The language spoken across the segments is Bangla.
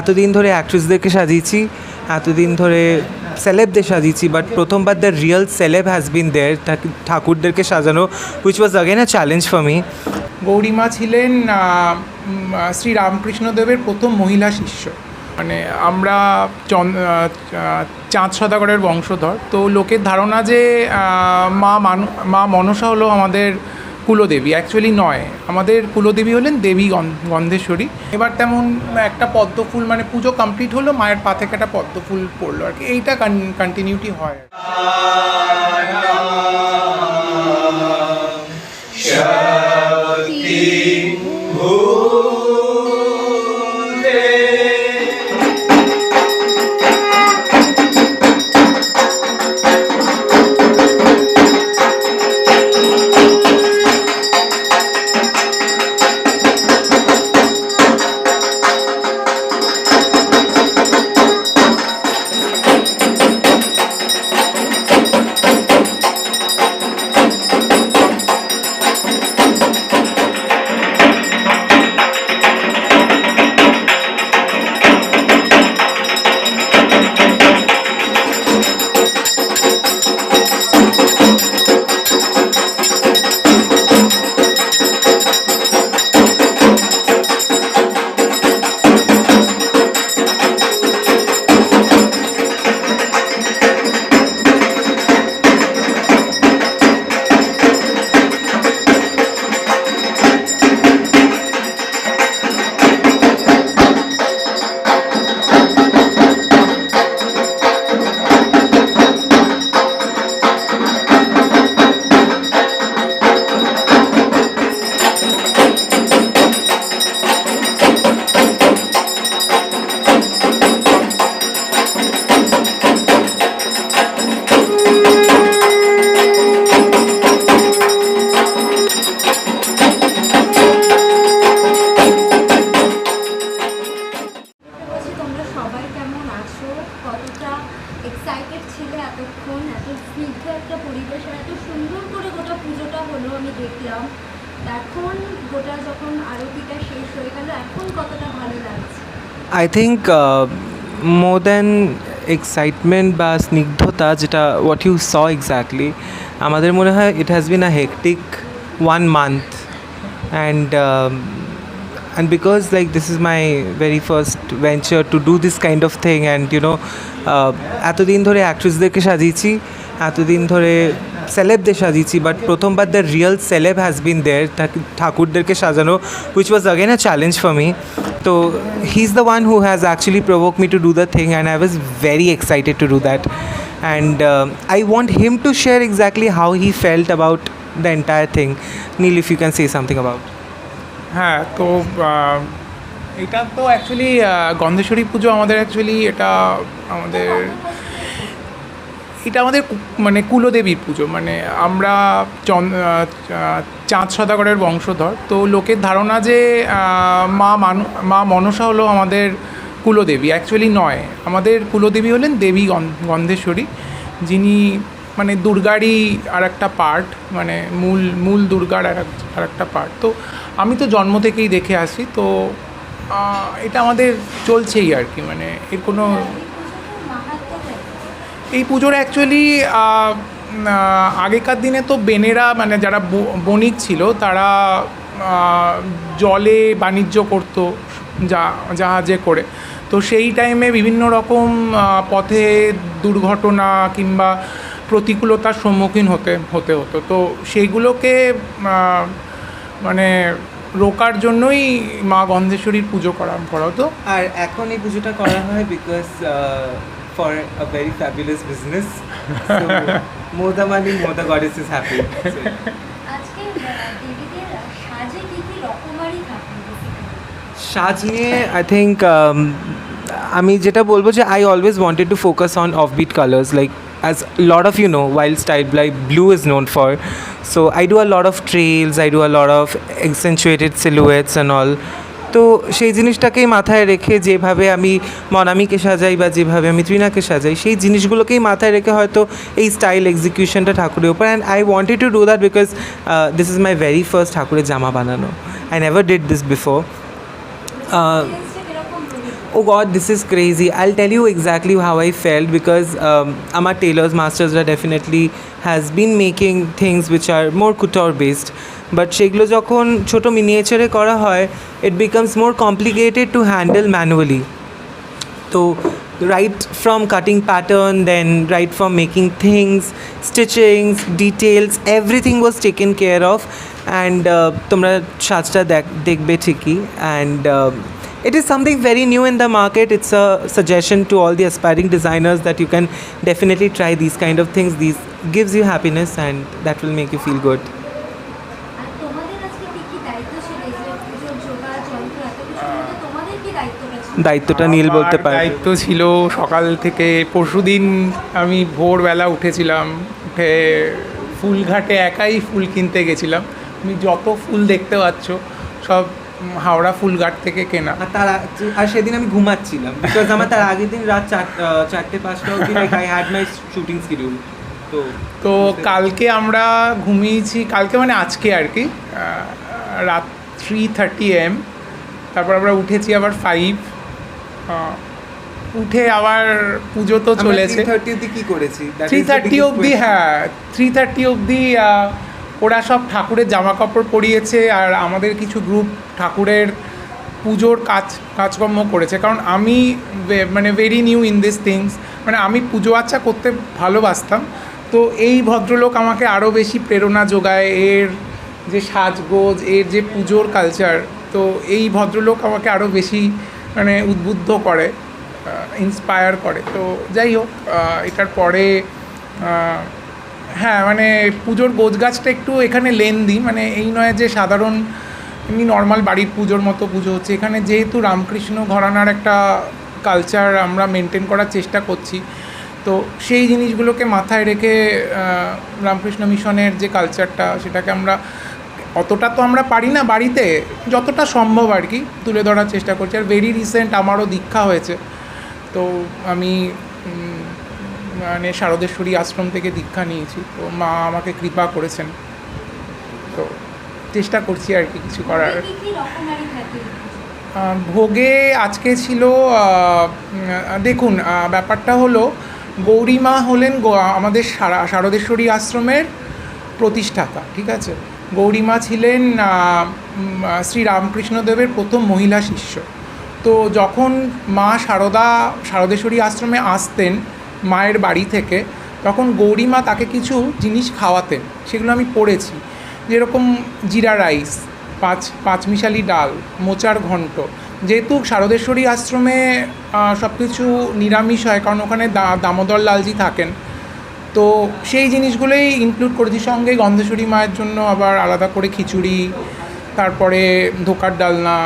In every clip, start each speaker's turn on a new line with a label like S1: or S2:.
S1: এতদিন ধরে অ্যাক্ট্রেসদেরকে সাজিয়েছি, এতদিন ধরে সেলেবদের সাজিয়েছি, বাট প্রথমবার the real celeb has been there, ঠাকুরদেরকে সাজানো, which was again a challenge for me.
S2: Gourima ছিলেন শ্রী রামকৃষ্ণদেবের প্রথম মহিলা শিষ্য। মানে আমরা চাঁদ সদাগরের বংশধর, তো লোকের ধারণা যে মা মনসা হলো আমাদের কুলদেবী, অ্যাকচুয়ালি নয়। আমাদের কুলদেবী হলেন দেবী গন্ধেশ্বরী। এবার তেমন একটা পদ্মফুল, মানে পুজো কমপ্লিট হলো, মায়ের পা থেকে একটা পদ্মফুল পড়লো আর কি, এইটা কন্টিনিউটি হয় আর
S3: এক্সাইটেড ছিলে এতক্ষণ, এত স্নিগ্ধ একটা পরিবেশ আর এত সুন্দর করে গোটা পুজোটা হলো আমি দেখলাম। এখন গোটা যখন আরতিটা শেষ হয়ে গেল, এখন কতটা ভালো লাগছে?
S1: I think more than excitement বা স্নিগ্ধতা, যেটা হোয়াট ইউ স এক্স্যাক্টলি, আমাদের মনে হয় it has been a hectic 1 month, and because like this is my very first venture to do this kind of thing, and এতদিন ধরে অ্যাক্ট্রেসদেরকে সাজিয়েছি, এতদিন ধরে সেলেবদের সাজিয়েছি, বাট প্রথমবার the real celeb has been there, ঠাকুরদেরকে সাজানো, which was again a challenge for me. তো he is the one who has actually provoke me to do the thing, and I was very excited to do that, and I want him to share exactly how he felt about the entire thing. Neil, if you can say something about.
S2: হ্যাঁ, তো এটা তো অ্যাকচুয়ালি গন্ধেশ্বরী পুজো আমাদের অ্যাকচুয়ালি এটা আমাদের মানে কুলদেবীর পুজো। মানে আমরা চাঁদ সদাগরের বংশধর, তো লোকের ধারণা যে মা মনসা হলো আমাদের কুলদেবী, অ্যাকচুয়ালি নয়। আমাদের কুলদেবী হলেন দেবী গন্ধেশ্বরী, যিনি মানে দুর্গারই আর একটা পার্ট, মানে মূল দুর্গার আর একটা পার্ট। তো আমি তো জন্ম থেকেই দেখে আসি, তো এটা আমাদের চলছেই আর কি। মানে এর কোনো এই পুজোর অ্যাকচুয়ালি আগেকার দিনে তো বেনেরা, মানে যারা বণিক ছিল, তারা জলে বাণিজ্য করতো জাহাজে করে। তো সেই টাইমে বিভিন্ন রকম পথে দুর্ঘটনা কিংবা প্রতিকূলতার সম্মুখীন হতে হতো। তো সেইগুলোকে মানে রোকার জন্যই মা গন্ধেশ্বরীর পুজো করা হতো।
S1: আর এখন এই পুজোটা করা হয় because for a very fabulous business. So more the money, more the goddess is happy.
S3: আজকে দেবীদের সাজে কি কি রকমারি থাকে?
S1: সাজ নিয়ে আই থিঙ্ক আমি যেটা বলবো যে I always wanted to focus on offbeat colors, like as a lot of you know, wild style like blue is known for. So I do a lot of trails, I do a lot of accentuated silhouettes and all. তো সেই জিনিসটাকেই মাথায় রেখে যেভাবে আমি মনামিকে সাজাই বা যেভাবে আমি ত্রিনাকে সাজাই, সেই জিনিসগুলোকেই মাথায় রেখে হয়তো এই স্টাইল এক্সিকিউশনটা ঠাকুরের উপর। And I wanted to do that because this is my very first ঠাকুরের জামা বানানো। I never did this before. Oh God, this is crazy. I'll tell you exactly how I felt because Amar Taylor's Masters definitely has been making things which are more couture based. But সেগুলো যখন ছোটো মিনিয়েচারে করা হয়, it becomes more complicated to handle manually. So right from cutting pattern, then right from making things, stitchings, details, everything was taken care of. And তোমরা সাজটা দেখবে ঠিকই. And it is something very new in the market. It's a suggestion to all the aspiring designers that you can definitely try these kind of things. These gives you happiness and that will make you feel good.
S3: আর তোমাদের আজকে কি কি দায়িত্ব ছিল এই যে পুজোর জোগাড় যন্ত্র এত কিছুর মধ্যে তোমাদের কি দায়িত্বটা ছিল?
S1: দায়িত্বটা নীল বলতে
S2: আমার
S1: পারবে।
S2: দায়িত্ব ছিল সকাল থেকে, পরশুদিন আমি ভোরবেলা উঠেছিলাম, উঠে ফুলঘাটে একাই ফুল কিনতে গেছিলাম। আমি যত ফুল দেখতে পাচ্ছ সব হাওড়া ফুলঘাট থেকে কেনা।
S1: আর সেদিন আমি ঘুমাচ্ছিলাম বিকজ আমার তার আগের দিন রাত 4-5টা অবধি like I had my shooting schedule.
S2: তো কালকে আমরা ঘুমিয়েছি, কালকে মানে আজকে আর কি, রাত 3:30 AM। তারপর আমরা উঠেছি আবার 5, উঠে আবার পুজো তো চলেছে
S1: 3:30 অবধি কি করেছি?
S2: 3:30 অবধি, হ্যাঁ 3:30 অবধি ওরা সব ঠাকুরের জামা কাপড় পরিয়েছে আর আমাদের কিছু গ্রুপ ঠাকুরের পুজোর কাজকর্ম করেছে। কারণ আমি মানে very new in this things, মানে আমি পুজো আচ্ছা করতে ভালোবাসতাম, তো এই ভদ্রলোক আমাকে আরও বেশি প্রেরণা যোগায়, এর যে সাজগোজ, এর যে পুজোর কালচার, তো এই ভদ্রলোক আমাকে আরও বেশি মানে উদ্বুদ্ধ করে, ইন্সপায়ার করে। তো যাই হোক, এটার পরে হ্যাঁ মানে পুজোর গোছগাছটা একটু এখানে লেন্দি, মানে এই নয় যে সাধারণ এমনি নর্মাল বাড়ির পুজোর মতো পুজো হচ্ছে। এখানে যেহেতু রামকৃষ্ণ ঘরানার একটা কালচার আমরা মেনটেন করার চেষ্টা করছি, তো সেই জিনিসগুলোকে মাথায় রেখে রামকৃষ্ণ মিশনের যে কালচারটা সেটাকে আমরা অতটা তো আমরা পারি না বাড়িতে, যতটা সম্ভব আর কি তুলে ধরার চেষ্টা করছি। আর ভেরি রিসেন্ট আমারও দীক্ষা হয়েছে, তো আমি মানে শারদেশ্বরী আশ্রম থেকে দীক্ষা নিয়েছি, তো মা আমাকে কৃপা করেছেন, তো চেষ্টা করছি আর কি কিছু করার।
S3: কি কি রকমারি থাকে?
S2: ভোগে আজকে ছিল দেখুন ব্যাপারটা হলো, গৌরীমা হলেন আমাদের শারদেশ্বরী আশ্রমের প্রতিষ্ঠাতা, ঠিক আছে। গৌরীমা ছিলেন শ্রী রামকৃষ্ণদেবের প্রথম মহিলা শিষ্য। তো যখন মা শারদেশ্বরী আশ্রমে আসতেন মায়ের বাড়ি থেকে, তখন গৌরীমা তাকে কিছু জিনিস খাওয়াতেন, সেগুলো আমি পড়েছি, যেরকম জিরা রাইস, পাঁচমিশালি ডাল, মোচার ঘন্ট। যেহেতু শারদেশ্বরী আশ্রমে সব কিছু নিরামিষ হয়, কারণ ওখানে দামোদর লালজি থাকেন, তো সেই জিনিসগুলোই ইনক্লুড করেছি। সঙ্গে গন্ধেশ্বরী মায়ের জন্য আবার আলাদা করে খিচুড়ি, তারপরে ধোকার ডালনা,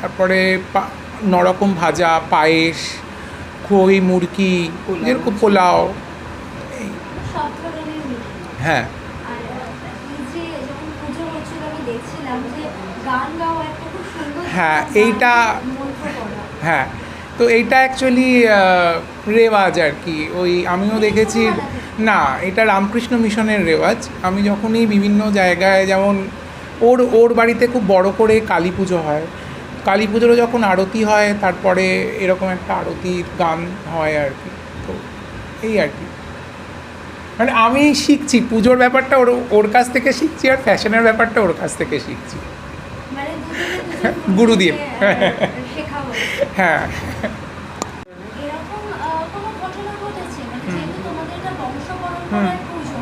S2: তারপরে নরকম ভাজা, পায়েস, খই, মুরগি, যেরকম পোলাও,
S3: সব ধরনের মিষ্টি।
S2: হ্যাঁ।
S3: আর এই যে যখন পুজো হচ্ছিল আমি দেখছিলাম যে গান গাওয়া একটা খুব সুন্দর,
S2: হ্যাঁ,
S3: গান
S2: এইটা
S3: মন্ত্র পড়া।
S2: হ্যাঁ, তো এইটা অ্যাকচুয়ালি রেওয়াজ আর কি, ওই আমিও দেখেছি। না, এটা রামকৃষ্ণ মিশনের রেওয়াজ। আমি যখনই বিভিন্ন জায়গায়, যেমন ওর বাড়িতে খুব বড় করে কালী পুজো হয়, কালী পুজোরও যখন আরতি হয়, তারপরে এরকম একটা আরতির গান হয় আর কি। তো এই আর কি, মানে আমি শিখছি পুজোর ব্যাপারটা ওর কাছ থেকে শিখছি, আর ফ্যাশনের ব্যাপারটা ওর কাছ থেকে শিখছি,
S3: মানে দুজনে
S2: গুরু দিয়ে।
S3: শেখা হচ্ছে।
S2: হ্যাঁ।
S3: এরকম কোনো ঘটনা ঘটেছে, মানে যেহেতু তোমাদের এটা বংশ পরম্পরার পুজো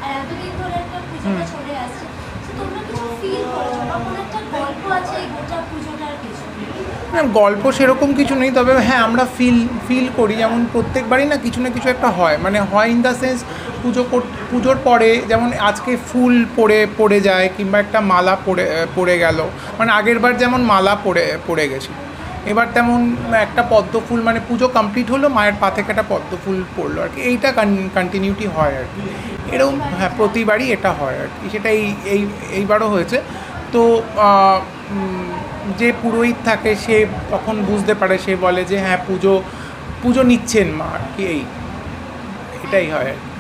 S3: আর এতদিন ধরে একটা পুজোটা চলে আসছে, তো তোমরা কিছু ফিল করেছো বা কোনো একটা গল্প আছে এই গোটা পুজোটার পিছনে?
S2: না, গল্প সেরকম কিছু নেই, তবে হ্যাঁ আমরা ফিল করি, যেমন প্রত্যেকবারই না কিছু একটা হয়, মানে হয় ইন দ্য সেন্স পুজোর পরে যেমন আজকে ফুল পড়ে যায়, কিংবা একটা মালা পড়ে গেল, মানে আগের বার যেমন মালা পড়ে গেছিল, এবার তেমন একটা পদ্ম ফুল, মানে পুজো কমপ্লিট হলো, মায়ের পা থেকে একটা পদ্ম ফুল পড়লো আর কি, এইটা কন্টিনিউটি হয় আর কি। এরকম হ্যাঁ প্রতিবারই এটা হয় আর কি, সেটা এইবারও হয়েছে। তো যে পুরোহিত থাকে সে তখন বুঝতে পারে, সে বলে যে হ্যাঁ পুজো নিচ্ছেন মা আর কি, এটাই হয় আর কি।